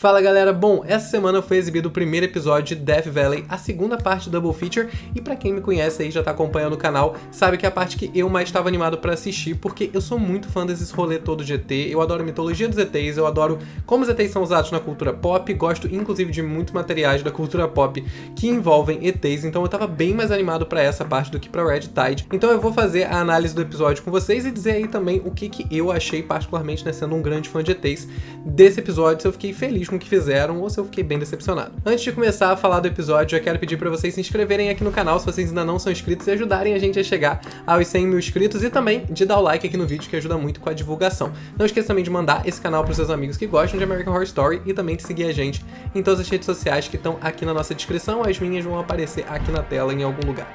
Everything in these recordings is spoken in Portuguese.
Fala galera, bom, essa semana foi exibido o primeiro episódio de Death Valley, a segunda parte do Double Feature, e pra quem me conhece aí, já tá acompanhando o canal, sabe que é a parte que eu mais estava animado pra assistir, porque eu sou muito fã desses rolê todo de ET, eu adoro a mitologia dos ETs, eu adoro como os ETs são usados na cultura pop, gosto inclusive de muitos materiais da cultura pop que envolvem ETs, então eu tava bem mais animado pra essa parte do que pra Red Tide, então eu vou fazer a análise do episódio com vocês e dizer aí também o que eu achei particularmente, né, sendo um grande fã de ETs, desse episódio, se eu fiquei feliz com o que fizeram ou se eu fiquei bem decepcionado. Antes de começar a falar do episódio, eu quero pedir pra vocês se inscreverem aqui no canal se vocês ainda não são inscritos e ajudarem a gente a chegar aos 100 mil inscritos e também de dar o like aqui no vídeo que ajuda muito com a divulgação. Não esqueça também de mandar esse canal pros seus amigos que gostam de American Horror Story e também de seguir a gente em todas as redes sociais que estão aqui na nossa descrição, as minhas vão aparecer aqui na tela em algum lugar.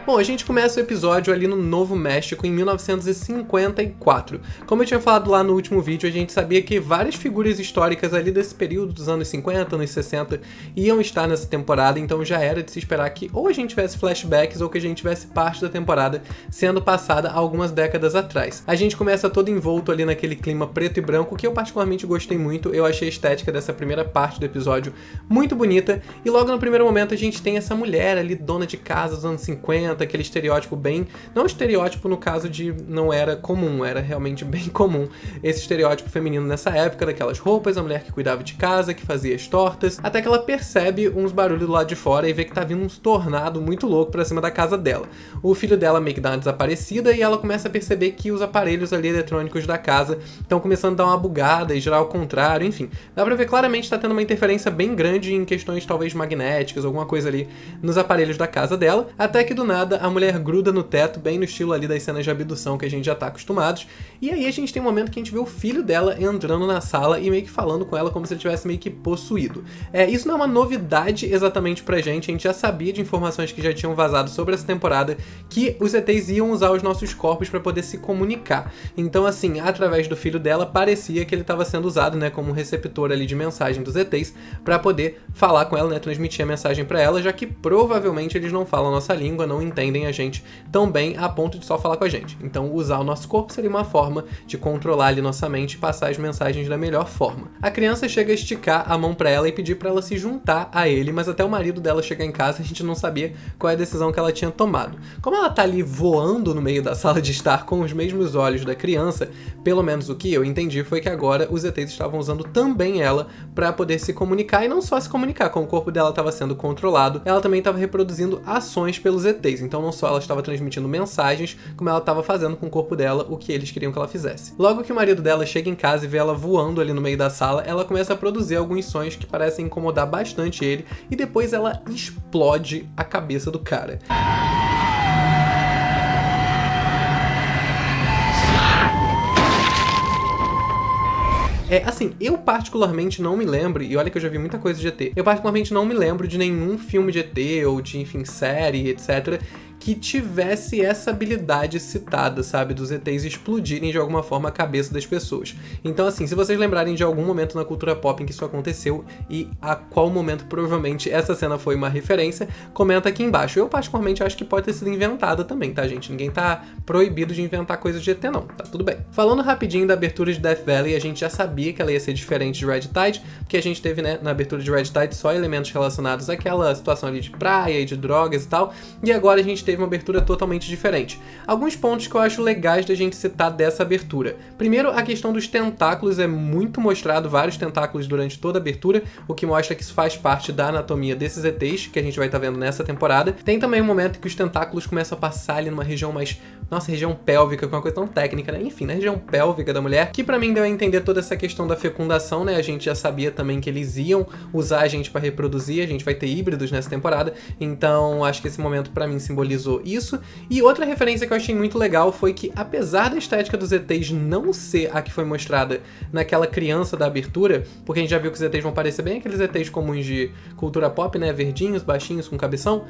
Bom, a gente começa o episódio ali no Novo México, em 1954. Como eu tinha falado lá no último vídeo, a gente sabia que várias figuras históricas ali desse período, dos anos 50, anos 60, iam estar nessa temporada, então já era de se esperar que ou a gente tivesse flashbacks ou que a gente tivesse parte da temporada sendo passada algumas décadas atrás. A gente começa todo envolto ali naquele clima preto e branco, que eu particularmente gostei muito, eu achei a estética dessa primeira parte do episódio muito bonita, e logo no primeiro momento a gente tem essa mulher ali, dona de casa dos anos 50, aquele estereótipo bem... Não estereótipo no caso de não era comum, era realmente bem comum esse estereótipo feminino nessa época, daquelas roupas, a mulher que cuidava de casa, que fazia as tortas, até que ela percebe uns barulhos do lado de fora e vê que tá vindo um tornado muito louco pra cima da casa dela. O filho dela meio que dá uma desaparecida e ela começa a perceber que os aparelhos ali eletrônicos da casa estão começando a dar uma bugada e girar ao contrário, enfim. Dá pra ver claramente que tá tendo uma interferência bem grande em questões talvez magnéticas, alguma coisa ali nos aparelhos da casa dela, até que do nada a mulher gruda no teto, bem no estilo ali das cenas de abdução que a gente já tá acostumados, e aí a gente tem um momento que a gente vê o filho dela entrando na sala e meio que falando com ela como se ele tivesse meio que possuído. Isso não é uma novidade exatamente pra gente, a gente já sabia de informações que já tinham vazado sobre essa temporada, que os ETs iam usar os nossos corpos pra poder se comunicar. Então assim, através do filho dela, parecia que ele estava sendo usado, né, como receptor ali de mensagem dos ETs, pra poder falar com ela, né, transmitir a mensagem pra ela, já que provavelmente eles não falam a nossa língua, não entendem a gente tão bem a ponto de só falar com a gente. Então usar o nosso corpo seria uma forma de controlar ali nossa mente e passar as mensagens da melhor forma. A criança chega a esticar a mão pra ela e pedir pra ela se juntar a ele, mas até o marido dela chegar em casa a gente não sabia qual é a decisão que ela tinha tomado. Como ela tá ali voando no meio da sala de estar com os mesmos olhos da criança, pelo menos o que eu entendi foi que agora os ETs estavam usando também ela pra poder se comunicar, e não só se comunicar, como o corpo dela estava sendo controlado, ela também estava reproduzindo ações pelos ETs. Então não só ela estava transmitindo mensagens, como ela estava fazendo com o corpo dela o que eles queriam que ela fizesse. Logo que o marido dela chega em casa e vê ela voando ali no meio da sala, ela começa a produzir alguns sons que parecem incomodar bastante ele, e depois ela explode a cabeça do cara. Assim, eu particularmente não me lembro, e olha que eu já vi muita coisa de ET, eu particularmente não me lembro de nenhum filme de ET, ou de, enfim, série, etc., que tivesse essa habilidade citada, sabe, dos ETs explodirem de alguma forma a cabeça das pessoas. Então assim, se vocês lembrarem de algum momento na cultura pop em que isso aconteceu e a qual momento provavelmente essa cena foi uma referência, comenta aqui embaixo. Eu particularmente acho que pode ter sido inventada também, tá gente? Ninguém tá proibido de inventar coisas de ET não, tá tudo bem. Falando rapidinho da abertura de Death Valley, a gente já sabia que ela ia ser diferente de Red Tide, porque a gente teve, né, na abertura de Red Tide só elementos relacionados àquela situação ali de praia e de drogas e tal, e agora a gente teve uma abertura totalmente diferente. Alguns pontos que eu acho legais da gente citar dessa abertura. Primeiro, a questão dos tentáculos é muito mostrado, vários tentáculos durante toda a abertura, o que mostra que isso faz parte da anatomia desses ETs, que a gente vai estar vendo nessa temporada. Tem também um momento que os tentáculos começam a passar ali numa região mais... Nossa, região pélvica, com uma coisa tão técnica, né? Enfim, na região pélvica da mulher, que pra mim deu a entender toda essa questão da fecundação, né? A gente já sabia também que eles iam usar a gente pra reproduzir, a gente vai ter híbridos nessa temporada, então acho que esse momento pra mim simbolizou isso. E outra referência que eu achei muito legal foi que, apesar da estética dos ETs não ser a que foi mostrada naquela criança da abertura, porque a gente já viu que os ETs vão parecer bem aqueles ETs comuns de cultura pop, né, verdinhos, baixinhos, com cabeção,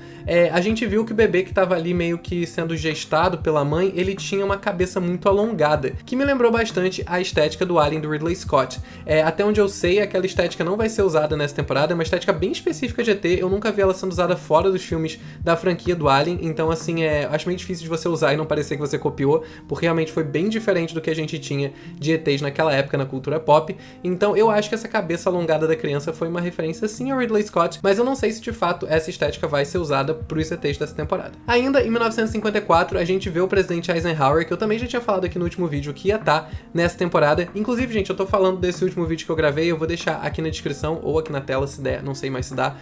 a gente viu que o bebê que tava ali meio que sendo gestado pela mãe, ele tinha uma cabeça muito alongada, que me lembrou bastante a estética do Alien do Ridley Scott. Até onde eu sei, aquela estética não vai ser usada nessa temporada, é uma estética bem específica de ET, eu nunca vi ela sendo usada fora dos filmes da franquia do Alien, então então assim, acho meio difícil de você usar e não parecer que você copiou, porque realmente foi bem diferente do que a gente tinha de ETs naquela época na cultura pop. Então eu acho que essa cabeça alongada da criança foi uma referência sim ao Ridley Scott, mas eu não sei se de fato essa estética vai ser usada pros ETs dessa temporada. Ainda em 1954, a gente vê o presidente Eisenhower, que eu também já tinha falado aqui no último vídeo que ia estar nessa temporada. Inclusive, gente, eu tô falando desse último vídeo que eu gravei, eu vou deixar aqui na descrição ou aqui na tela se der, não sei mais se dá,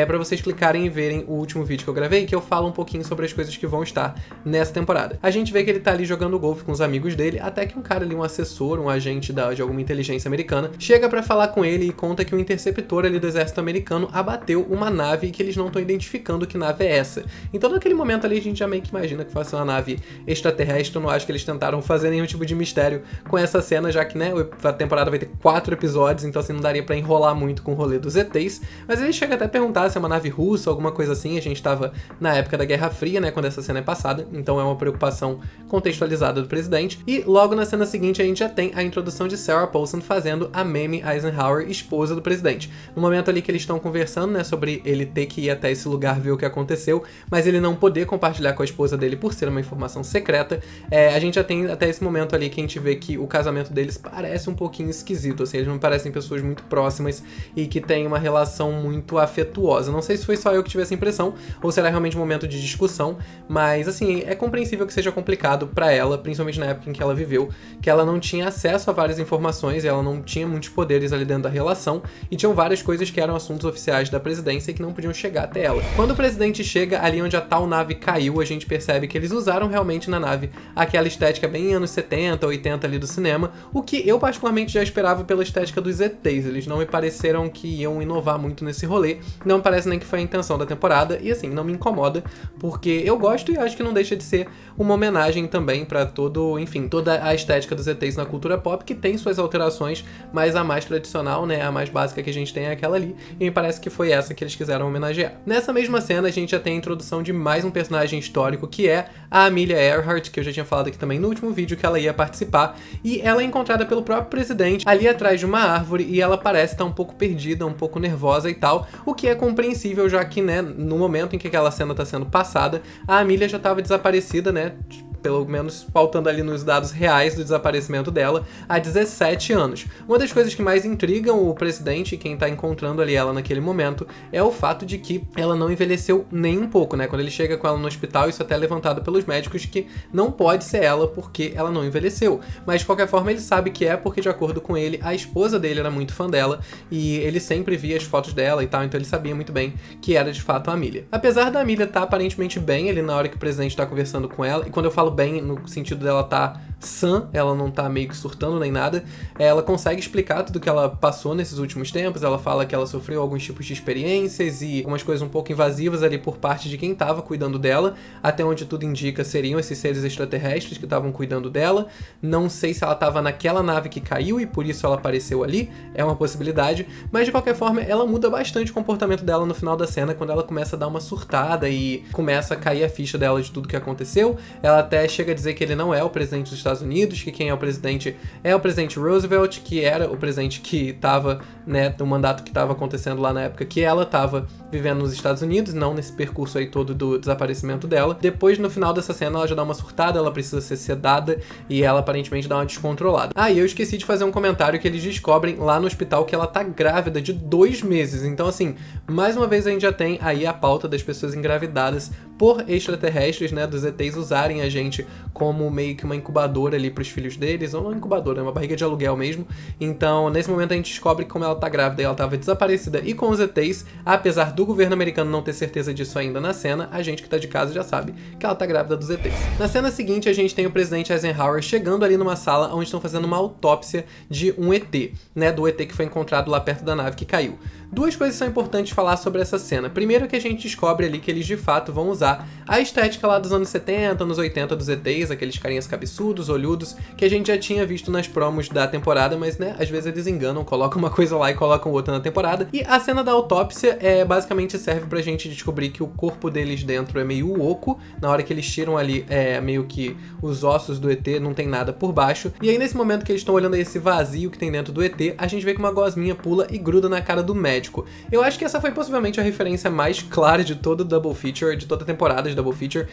pra vocês clicarem e verem o último vídeo que eu gravei, que eu falo um pouquinho sobre as coisas que vão estar nessa temporada. A gente vê que ele tá ali jogando golfe com os amigos dele, até que um cara ali, um assessor, um agente de alguma inteligência americana, chega pra falar com ele e conta que o interceptor ali do exército americano abateu uma nave e que eles não estão identificando que nave é essa. Então naquele momento ali a gente já meio que imagina que fosse uma nave extraterrestre. Eu não acho que eles tentaram fazer nenhum tipo de mistério com essa cena, já que, né, a temporada vai ter 4 episódios, então assim, não daria pra enrolar muito com o rolê dos ETs, mas ele chega até a perguntar se é uma nave russa, alguma coisa assim. A gente tava na época da Guerra Fria, né, quando essa cena é passada, então é uma preocupação contextualizada do presidente. E logo na cena seguinte a gente já tem a introdução de Sarah Paulson fazendo a Mamie Eisenhower, esposa do presidente. No momento ali que eles estão conversando, né, sobre ele ter que ir até esse lugar ver o que aconteceu, mas ele não poder compartilhar com a esposa dele por ser uma informação secreta, a gente já tem até esse momento ali que a gente vê que o casamento deles parece um pouquinho esquisito, assim, eles não parecem pessoas muito próximas e que têm uma relação muito afetuosa. Não sei se foi só eu que tive essa impressão, ou será realmente um momento de discussão, mas assim, é compreensível que seja complicado pra ela, principalmente na época em que ela viveu, que ela não tinha acesso a várias informações e ela não tinha muitos poderes ali dentro da relação, e tinham várias coisas que eram assuntos oficiais da presidência e que não podiam chegar até ela. Quando o presidente chega ali onde a tal nave caiu, a gente percebe que eles usaram realmente na nave aquela estética bem anos 70, 80 ali do cinema, o que eu particularmente já esperava pela estética dos ETs. Eles não me pareceram que iam inovar muito nesse rolê, não parece nem que foi a intenção da temporada, e assim, não me incomoda, porque eu gosto e acho que não deixa de ser uma homenagem também pra toda a estética dos ETs na cultura pop, que tem suas alterações, mas a mais tradicional, né, a mais básica que a gente tem é aquela ali, e me parece que foi essa que eles quiseram homenagear. Nessa mesma cena, a gente já tem a introdução de mais um personagem histórico, que é a Amelia Earhart, que eu já tinha falado aqui também no último vídeo que ela ia participar, e ela é encontrada pelo próprio presidente ali atrás de uma árvore, e ela parece estar um pouco perdida, um pouco nervosa e tal, o que é compreensível, já que, né, no momento em que aquela cena está sendo passada, a Amelia já estava desaparecida, né, pelo menos pautando ali nos dados reais do desaparecimento dela, há 17 anos. Uma das coisas que mais intrigam o presidente e quem tá encontrando ali ela naquele momento é o fato de que ela não envelheceu nem um pouco, né? Quando ele chega com ela no hospital, isso até é levantado pelos médicos que não pode ser ela porque ela não envelheceu. Mas de qualquer forma ele sabe que é porque, de acordo com ele, a esposa dele era muito fã dela e ele sempre via as fotos dela e tal, então ele sabia muito bem que era de fato a Amelia. Apesar da Amelia estar aparentemente bem ali na hora que o presidente tá conversando com ela, e quando eu falo bem no sentido dela tá sã, ela não tá meio que surtando nem nada, ela consegue explicar tudo que ela passou nesses últimos tempos. Ela fala que ela sofreu alguns tipos de experiências e algumas coisas um pouco invasivas ali por parte de quem tava cuidando dela, até onde tudo indica seriam esses seres extraterrestres que estavam cuidando dela. Não sei se ela tava naquela nave que caiu e por isso ela apareceu ali, é uma possibilidade, mas de qualquer forma ela muda bastante o comportamento dela no final da cena, quando ela começa a dar uma surtada e começa a cair a ficha dela de tudo que aconteceu. Ela até chega a dizer que ele não é o presidente dos Estados Unidos, que quem é o presidente Roosevelt, que era o presidente que estava, né, no mandato que estava acontecendo lá na época que ela estava vivendo nos Estados Unidos, não nesse percurso aí todo do desaparecimento dela. Depois, no final dessa cena, ela já dá uma surtada, ela precisa ser sedada e ela aparentemente dá uma descontrolada. Ah, e eu esqueci de fazer um comentário que eles descobrem lá no hospital que ela tá grávida de 2 meses. Então, assim, mais uma vez a gente já tem aí a pauta das pessoas engravidadas por extraterrestres, né, dos ETs usarem a gente como meio que uma incubadora ali pros filhos deles, ou não incubadora, é uma barriga de aluguel mesmo. Então, nesse momento a gente descobre como ela tá grávida e ela tava desaparecida e com os ETs, apesar do governo americano não ter certeza disso ainda na cena, a gente que tá de casa já sabe que ela tá grávida dos ETs. Na cena seguinte, a gente tem o presidente Eisenhower chegando ali numa sala onde estão fazendo uma autópsia de um ET, né, do ET que foi encontrado lá perto da nave que caiu. Duas coisas são importantes falar sobre essa cena. Primeiro que a gente descobre ali que eles de fato vão usar a estética lá dos anos 70, anos 80 dos ETs, aqueles carinhas cabeçudos, olhudos, que a gente já tinha visto nas promos da temporada, mas, né, às vezes eles enganam, colocam uma coisa lá e colocam outra na temporada. E a cena da autópsia basicamente serve pra gente descobrir que o corpo deles dentro é meio oco, na hora que eles tiram ali meio que os ossos do ET, não tem nada por baixo. E aí nesse momento que eles estão olhando esse vazio que tem dentro do ET, a gente vê que uma gosminha pula e gruda na cara do médico. médico. Eu acho que essa foi possivelmente a referência mais clara de todo o Double Feature, de toda a temporada de Double Feature,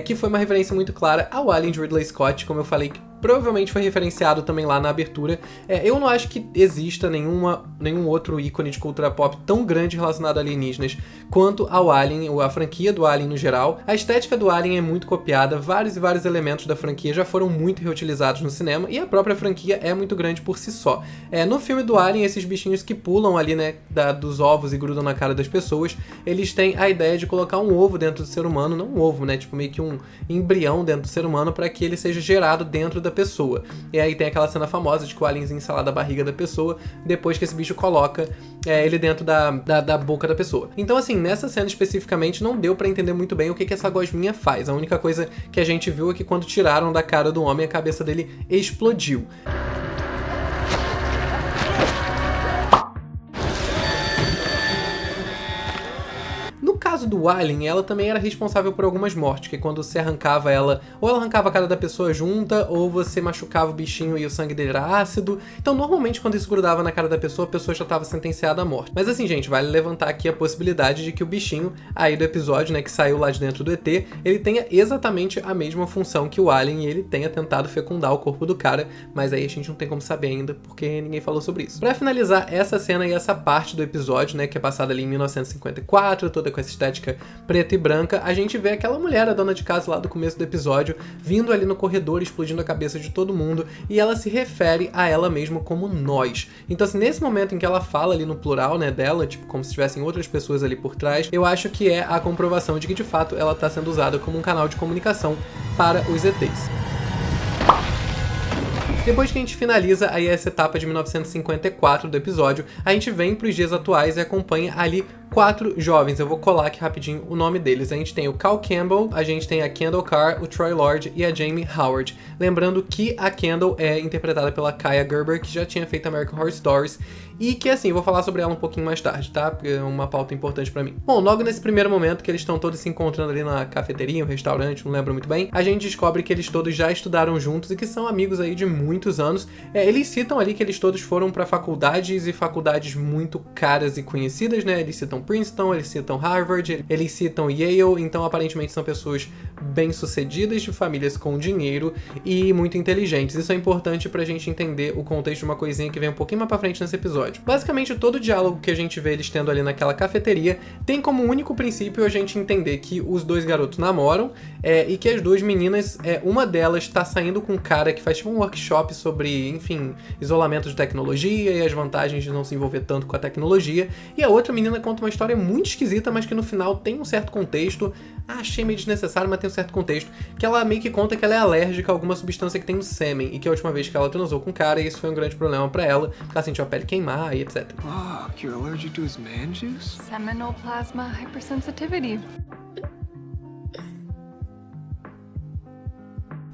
que foi uma referência muito clara ao Alien de Ridley Scott, como eu falei, que provavelmente foi referenciado também lá na abertura. Eu não acho que exista nenhum outro ícone de cultura pop tão grande relacionado a alienígenas quanto ao Alien, ou a franquia do Alien no geral. A estética do Alien é muito copiada, vários e vários elementos da franquia já foram muito reutilizados no cinema, e a própria franquia é muito grande por si só. No filme do Alien, esses bichinhos que pulam ali, né, dos ovos e grudam na cara das pessoas, eles têm a ideia de colocar um ovo dentro do ser humano, não um ovo, né, tipo meio que um embrião dentro do ser humano para que ele seja gerado dentro da pessoa. E aí tem aquela cena famosa de que o alienzinho sai lá da barriga da pessoa, depois que esse bicho coloca ele dentro da boca da pessoa. Então assim, nessa cena especificamente não deu pra entender muito bem o que essa gosminha faz. A única coisa que a gente viu é que quando tiraram da cara do homem, a cabeça dele explodiu. No caso do Alien, ela também era responsável por algumas mortes, que quando você arrancava ela, ou ela arrancava a cara da pessoa junta, ou você machucava o bichinho e o sangue dele era ácido. Então, normalmente, quando isso grudava na cara da pessoa já estava sentenciada à morte. Mas assim, gente, vale levantar aqui a possibilidade de que o bichinho aí do episódio, né, que saiu lá de dentro do ET, ele tenha exatamente a mesma função que o Alien e ele tenha tentado fecundar o corpo do cara, mas aí a gente não tem como saber ainda, porque ninguém falou sobre isso. Pra finalizar essa cena e essa parte do episódio, né, que é passada ali em 1954, toda com essa estética preta e branca, a gente vê aquela mulher, a dona de casa lá do começo do episódio, vindo ali no corredor, explodindo a cabeça de todo mundo, e ela se refere a ela mesma como nós. Então, assim, nesse momento em que ela fala ali no plural, né, dela, tipo, como se tivessem outras pessoas ali por trás, eu acho que é a comprovação de que, de fato, ela está sendo usada como um canal de comunicação para os ETs. Depois que a gente finaliza aí essa etapa de 1954 do episódio, a gente vem para os dias atuais e acompanha ali 4 jovens. Eu vou colar aqui rapidinho o nome deles. A gente tem o Cal Campbell, a gente tem a Kendall Carr, o Troy Lord e a Jamie Howard. Lembrando que a Kendall é interpretada pela Kaia Gerber, que já tinha feito American Horror Stories, e que, assim, vou falar sobre ela um pouquinho mais tarde, tá? Porque é uma pauta importante pra mim. Bom, logo nesse primeiro momento que eles estão todos se encontrando ali na cafeteria, um restaurante, não lembro muito bem, a gente descobre que eles todos já estudaram juntos e que são amigos aí de muitos anos. Eles citam ali que eles todos foram pra faculdades e faculdades muito caras e conhecidas, né? Eles citam Princeton, eles citam Harvard, eles citam Yale, então aparentemente são pessoas bem-sucedidas, de famílias com dinheiro e muito inteligentes. Isso é importante pra gente entender o contexto de uma coisinha que vem um pouquinho mais pra frente nesse episódio. Basicamente, todo o diálogo que a gente vê eles tendo ali naquela cafeteria tem como único princípio a gente entender que os dois garotos namoram e que as duas meninas, uma delas tá saindo com um cara que faz tipo um workshop sobre, enfim, isolamento de tecnologia e as vantagens de não se envolver tanto com a tecnologia, e a outra menina conta uma história muito esquisita, mas que no final tem um certo contexto. Achei meio desnecessário, mas tem um certo contexto, que ela meio que conta que ela é alérgica a alguma substância que tem no sêmen, e que a última vez que ela transou com o cara, isso foi um grande problema pra ela, porque ela sentiu a pele queimar e etc. Fuck, you're allergic to his man juice? Seminal plasma hypersensitivity.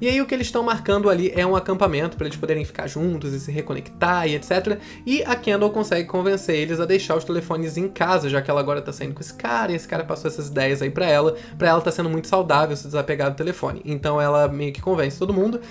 E aí o que eles estão marcando ali é um acampamento para eles poderem ficar juntos e se reconectar e etc. E a Kendall consegue convencer eles a deixar os telefones em casa, já que ela agora tá saindo com esse cara, e esse cara passou essas ideias aí pra ela tá sendo muito saudável se desapegar do telefone. Então ela meio que convence todo mundo,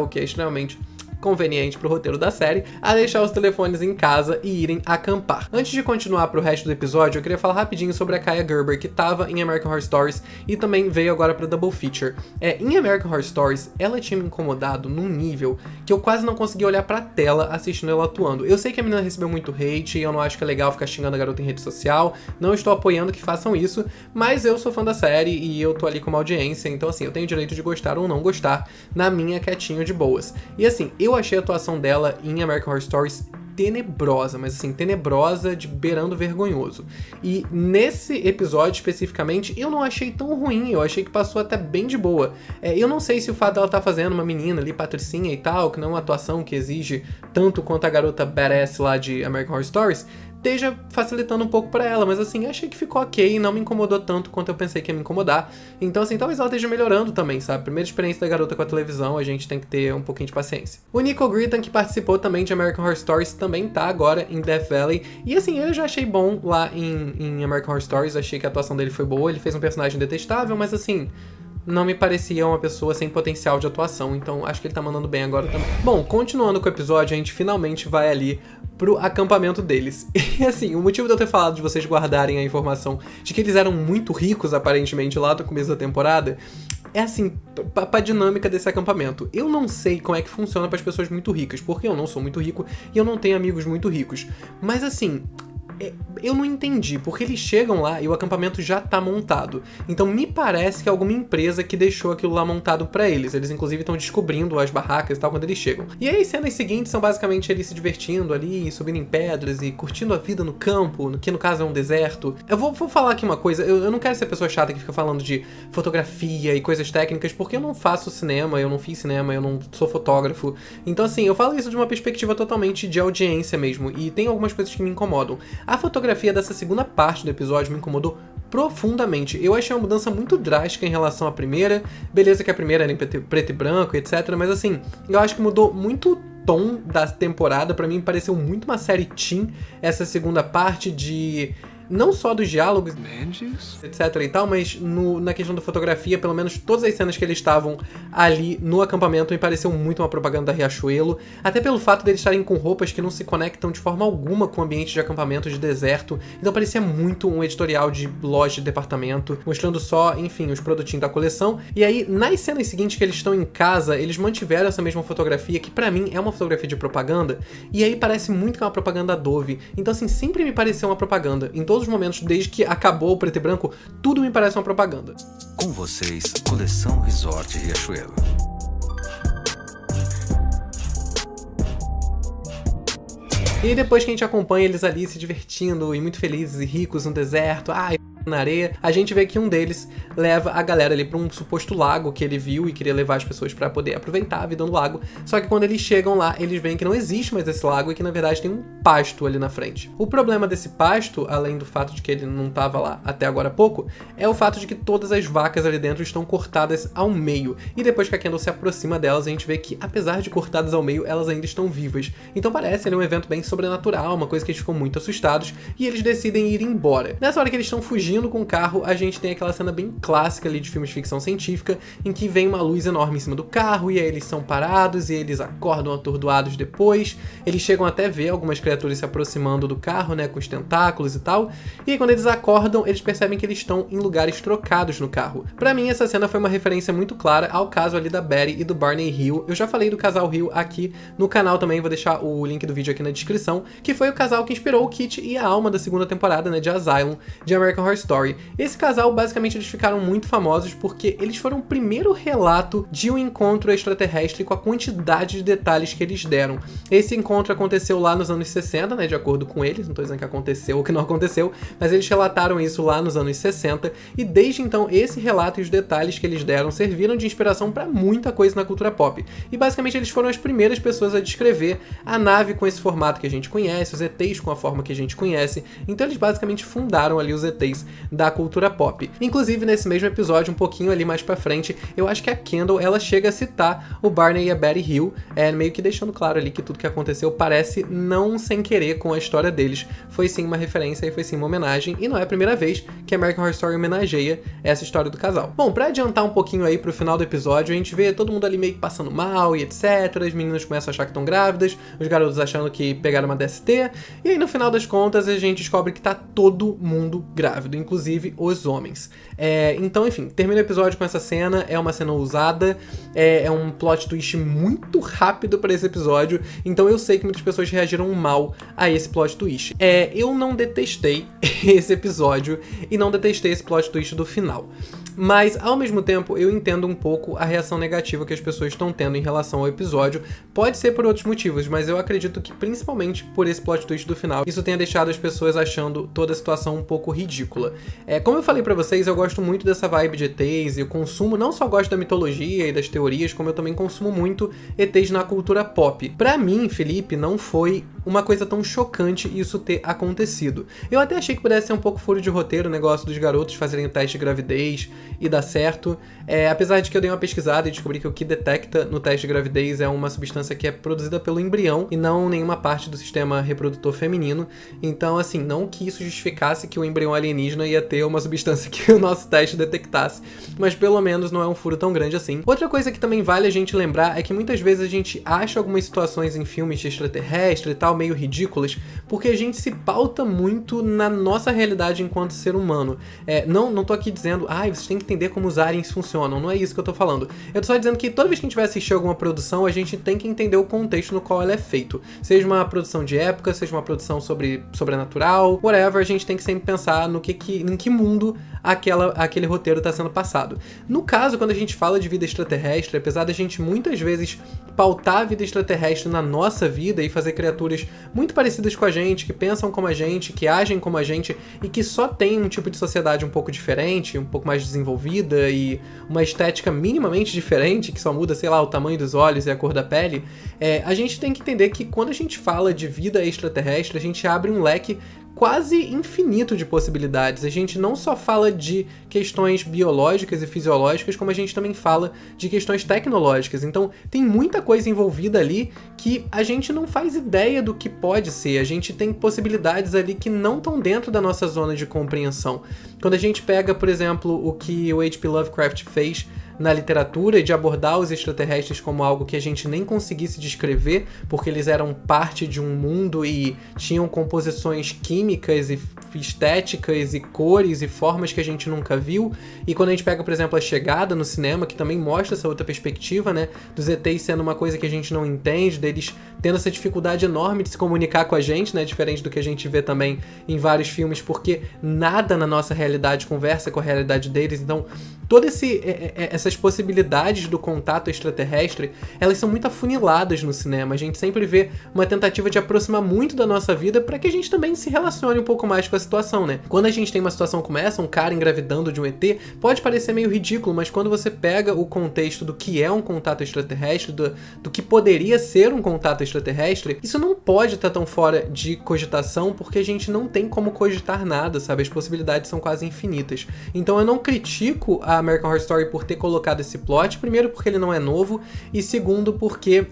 o que é extremamente conveniente pro roteiro da série, a deixar os telefones em casa e irem acampar. Antes de continuar pro resto do episódio, eu queria falar rapidinho sobre a Kaia Gerber, que tava em American Horror Stories e também veio agora pra Double Feature. Em American Horror Stories, ela tinha me incomodado num nível que eu quase não conseguia olhar pra tela assistindo ela atuando. Eu sei que a menina recebeu muito hate e eu não acho que é legal ficar xingando a garota em rede social, não estou apoiando que façam isso, mas eu sou fã da série e eu tô ali como audiência, então assim, eu tenho o direito de gostar ou não gostar na minha quietinho de boas. E assim, eu achei a atuação dela em American Horror Stories tenebrosa, mas assim, tenebrosa de beirando vergonhoso. E nesse episódio especificamente, eu não achei tão ruim, eu achei que passou até bem de boa. Eu não sei se o fato dela tá fazendo uma menina ali, patricinha e tal, que não é uma atuação que exige tanto quanto a garota badass lá de American Horror Stories, esteja facilitando um pouco pra ela, mas assim, achei que ficou ok, não me incomodou tanto quanto eu pensei que ia me incomodar. Então assim, talvez ela esteja melhorando também, sabe? Primeira experiência da garota com a televisão, a gente tem que ter um pouquinho de paciência. O Nico Gritan, que participou também de American Horror Stories, também tá agora em Death Valley, e assim, eu já achei bom lá em American Horror Stories, achei que a atuação dele foi boa, ele fez um personagem detestável, mas assim, não me parecia uma pessoa sem potencial de atuação, então acho que ele tá mandando bem agora também. Bom, continuando com o episódio, a gente finalmente vai ali pro acampamento deles. E assim, o motivo de eu ter falado de vocês guardarem a informação de que eles eram muito ricos, aparentemente, lá no começo da temporada, é assim, pra dinâmica desse acampamento. Eu não sei como é que funciona para as pessoas muito ricas, porque eu não sou muito rico e eu não tenho amigos muito ricos. Mas assim, eu não entendi, porque eles chegam lá e o acampamento já tá montado. Então me parece que é alguma empresa que deixou aquilo lá montado pra eles. Eles inclusive estão descobrindo as barracas e tal quando eles chegam. E aí as cenas seguintes são basicamente eles se divertindo ali, subindo em pedras e curtindo a vida no campo, que no caso é um deserto. Eu vou falar aqui uma coisa, eu não quero ser a pessoa chata que fica falando de fotografia e coisas técnicas, porque eu não faço cinema, eu não fiz cinema, eu não sou fotógrafo. Então assim, eu falo isso de uma perspectiva totalmente de audiência mesmo, e tem algumas coisas que me incomodam. A fotografia dessa segunda parte do episódio me incomodou profundamente. Eu achei uma mudança muito drástica em relação à primeira. Beleza que a primeira era em preto e branco, etc. Mas assim, eu acho que mudou muito o tom da temporada. Pra mim pareceu muito uma série teen essa segunda parte de... não só dos diálogos, etc e tal, mas na questão da fotografia, pelo menos todas as cenas que eles estavam ali no acampamento me pareceu muito uma propaganda da Riachuelo, até pelo fato deles estarem com roupas que não se conectam de forma alguma com o ambiente de acampamento de deserto, então parecia muito um editorial de loja de departamento, mostrando só, enfim, os produtinhos da coleção. E aí, nas cenas seguintes que eles estão em casa, eles mantiveram essa mesma fotografia, que pra mim é uma fotografia de propaganda, e aí parece muito que é uma propaganda Adobe, então assim, sempre me pareceu uma propaganda, em todos os momentos, desde que acabou o preto e branco, tudo me parece uma propaganda. Com vocês, Coleção Resort Riachuelo. E depois que a gente acompanha eles ali se divertindo e muito felizes e ricos no deserto, na areia, a gente vê que um deles leva a galera ali pra um suposto lago que ele viu e queria levar as pessoas pra poder aproveitar a vida no lago, só que quando eles chegam lá, eles veem que não existe mais esse lago e que na verdade tem um pasto ali na frente. O problema desse pasto, além do fato de que ele não tava lá até agora há pouco, é o fato de que todas as vacas ali dentro estão cortadas ao meio, e depois que a Kendall se aproxima delas, a gente vê que apesar de cortadas ao meio, elas ainda estão vivas. Então parece ali um evento bem sobrenatural, uma coisa que eles ficam muito assustados, e eles decidem ir embora. Nessa hora que eles estão fugindo com o carro, a gente tem aquela cena bem clássica ali de filmes de ficção científica, em que vem uma luz enorme em cima do carro, e aí eles são parados, e eles acordam atordoados depois, eles chegam até ver algumas criaturas se aproximando do carro, né, com os tentáculos e tal, e aí quando eles acordam, eles percebem que eles estão em lugares trocados no carro. Pra mim, essa cena foi uma referência muito clara ao caso ali da Betty e do Barney Hill. Eu já falei do casal Hill aqui no canal também, vou deixar o link do vídeo aqui na descrição, que foi o casal que inspirou o Kit e a Alma da segunda temporada, né, de Asylum, de American Horror Story. Esse casal, basicamente, eles ficaram muito famosos porque eles foram o primeiro relato de um encontro extraterrestre com a quantidade de detalhes que eles deram. Esse encontro aconteceu lá nos anos 60, né, de acordo com eles, não tô dizendo que aconteceu ou que não aconteceu, mas eles relataram isso lá nos anos 60, e desde então esse relato e os detalhes que eles deram serviram de inspiração para muita coisa na cultura pop. E basicamente eles foram as primeiras pessoas a descrever a nave com esse formato que a gente conhece, os ETs com a forma que a gente conhece, então eles basicamente fundaram ali os ETs da cultura pop. Inclusive, nesse mesmo episódio, um pouquinho ali mais pra frente, eu acho que a Kendall, ela chega a citar o Barney e a Betty Hill, meio que deixando claro ali que tudo que aconteceu parece não sem querer com a história deles. Foi sim uma referência e foi sim uma homenagem, e não é a primeira vez que American Horror Story homenageia essa história do casal. Bom, pra adiantar um pouquinho aí pro final do episódio, a gente vê todo mundo ali meio que passando mal e etc, as meninas começam a achar que estão grávidas, os garotos achando que pegaram uma DST, e aí no final das contas a gente descobre que tá todo mundo grávido, inclusive os homens. Então, enfim, termina o episódio com essa cena, é uma cena ousada, é um plot twist muito rápido pra esse episódio, então eu sei que muitas pessoas reagiram mal a esse plot twist. Eu não detestei esse episódio e não detestei esse plot twist do final. Mas, ao mesmo tempo, eu entendo um pouco a reação negativa que as pessoas estão tendo em relação ao episódio. Pode ser por outros motivos, mas eu acredito que, principalmente por esse plot twist do final, isso tenha deixado as pessoas achando toda a situação um pouco ridícula. Como eu falei pra vocês, eu gosto muito dessa vibe de ETs, e eu consumo, não só gosto da mitologia e das teorias, como eu também consumo muito ETs na cultura pop. Pra mim, Felipe, não foi uma coisa tão chocante isso ter acontecido. Eu até achei que pudesse ser um pouco furo de roteiro o negócio dos garotos fazerem o teste de gravidez e dar certo, apesar de que eu dei uma pesquisada e descobri que o que detecta no teste de gravidez é uma substância que é produzida pelo embrião e não nenhuma parte do sistema reprodutor feminino, então assim, não que isso justificasse que o embrião alienígena ia ter uma substância que o nosso teste detectasse, mas pelo menos não é um furo tão grande assim. Outra coisa que também vale a gente lembrar é que muitas vezes a gente acha algumas situações em filmes de extraterrestre e tal meio ridículas, porque a gente se pauta muito na nossa realidade enquanto ser humano. Não tô aqui dizendo, vocês têm que entender como os aliens funcionam, não é isso que eu tô falando. Eu tô só dizendo que toda vez que a gente vai assistir alguma produção, a gente tem que entender o contexto no qual ela é feito. Seja uma produção de época, seja uma produção sobrenatural, whatever, a gente tem que sempre pensar em que mundo aquele roteiro tá sendo passado. No caso, quando a gente fala de vida extraterrestre, apesar da gente muitas vezes pautar a vida extraterrestre na nossa vida e fazer criaturas muito parecidas com a gente, que pensam como a gente, que agem como a gente e que só tem um tipo de sociedade um pouco diferente, um pouco mais desenvolvida e uma estética minimamente diferente, que só muda, sei lá, o tamanho dos olhos e a cor da pele, a gente tem que entender que quando a gente fala de vida extraterrestre, a gente abre um leque quase infinito de possibilidades. A gente não só fala de questões biológicas e fisiológicas, como a gente também fala de questões tecnológicas. Então, tem muita coisa envolvida ali que a gente não faz ideia do que pode ser. A gente tem possibilidades ali que não estão dentro da nossa zona de compreensão. Quando a gente pega, por exemplo, o que o H.P. Lovecraft fez na literatura, de abordar os extraterrestres como algo que a gente nem conseguisse descrever, porque eles eram parte de um mundo e tinham composições químicas e estéticas e cores e formas que a gente nunca viu. E quando a gente pega, por exemplo, A Chegada no cinema, que também mostra essa outra perspectiva, né, dos ETs sendo uma coisa que a gente não entende, deles tendo essa dificuldade enorme de se comunicar com a gente, né, diferente do que a gente vê também em vários filmes, porque nada na nossa realidade conversa com a realidade deles. Então, todas essas possibilidades do contato extraterrestre, elas são muito afuniladas no cinema. A gente sempre vê uma tentativa de aproximar muito da nossa vida para que a gente também se relacione um pouco mais com a situação, né? Quando a gente tem uma situação como essa, um cara engravidando de um ET, pode parecer meio ridículo, mas quando você pega o contexto do que é um contato extraterrestre, do que poderia ser um contato extraterrestre, isso não pode estar tão fora de cogitação, porque a gente não tem como cogitar nada, sabe? As possibilidades são quase infinitas. Então eu não critico a American Horror Story por ter colocado esse plot, primeiro porque ele não é novo, e segundo porque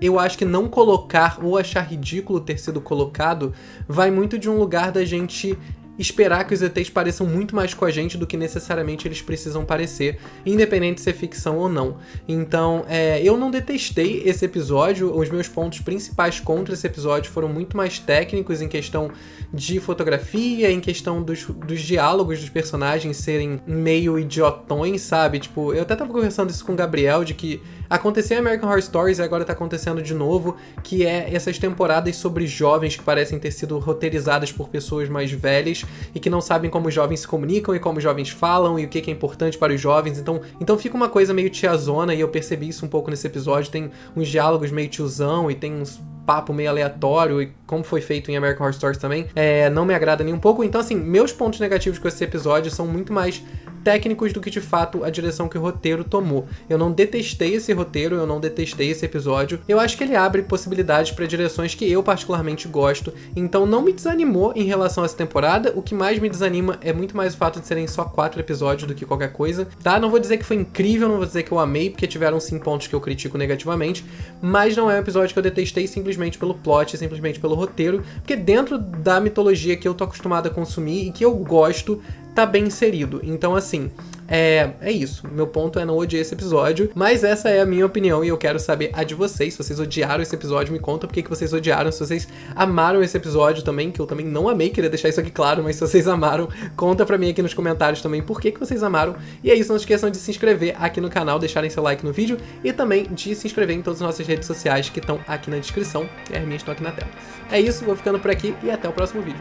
eu acho que não colocar ou achar ridículo ter sido colocado vai muito de um lugar da gente esperar que os ETs pareçam muito mais com a gente do que necessariamente eles precisam parecer, independente de ser ficção ou não. Então, eu não detestei esse episódio. Os meus pontos principais contra esse episódio foram muito mais técnicos, em questão de fotografia, em questão dos diálogos dos personagens serem meio idiotões, sabe? Tipo, eu até tava conversando isso com o Gabriel, de que aconteceu em American Horror Stories e agora tá acontecendo de novo, que é essas temporadas sobre jovens que parecem ter sido roteirizadas por pessoas mais velhas e que não sabem como os jovens se comunicam e como os jovens falam e o que é importante para os jovens. Então fica uma coisa meio tiazona, e eu percebi isso um pouco nesse episódio. Tem uns diálogos meio tiozão e tem uns papo meio aleatório, e como foi feito em American Horror Stories também, não me agrada nem um pouco. Então, assim, meus pontos negativos com esse episódio são muito mais técnicos do que, de fato, a direção que o roteiro tomou. Eu não detestei esse roteiro, eu não detestei esse episódio. Eu acho que ele abre possibilidades para direções que eu particularmente gosto, então não me desanimou em relação a essa temporada. O que mais me desanima é muito mais o fato de serem só 4 episódios do que qualquer coisa, tá? Não vou dizer que foi incrível, não vou dizer que eu amei, porque tiveram sim pontos que eu critico negativamente, mas não é um episódio que eu detestei simplesmente pelo plot, simplesmente pelo roteiro, porque dentro da mitologia que eu tô acostumado a consumir e que eu gosto, tá bem inserido. Então, assim, é isso. Meu ponto é não odiar esse episódio, mas essa é a minha opinião e eu quero saber a de vocês. Se vocês odiaram esse episódio, me conta por que vocês odiaram. Se vocês amaram esse episódio também, que eu também não amei, queria deixar isso aqui claro, mas se vocês amaram, conta pra mim aqui nos comentários também por que vocês amaram. E é isso, não esqueçam de se inscrever aqui no canal, deixarem seu like no vídeo e também de se inscrever em todas as nossas redes sociais que estão aqui na descrição, e as minhas estão aqui na tela. É isso, vou ficando por aqui e até o próximo vídeo.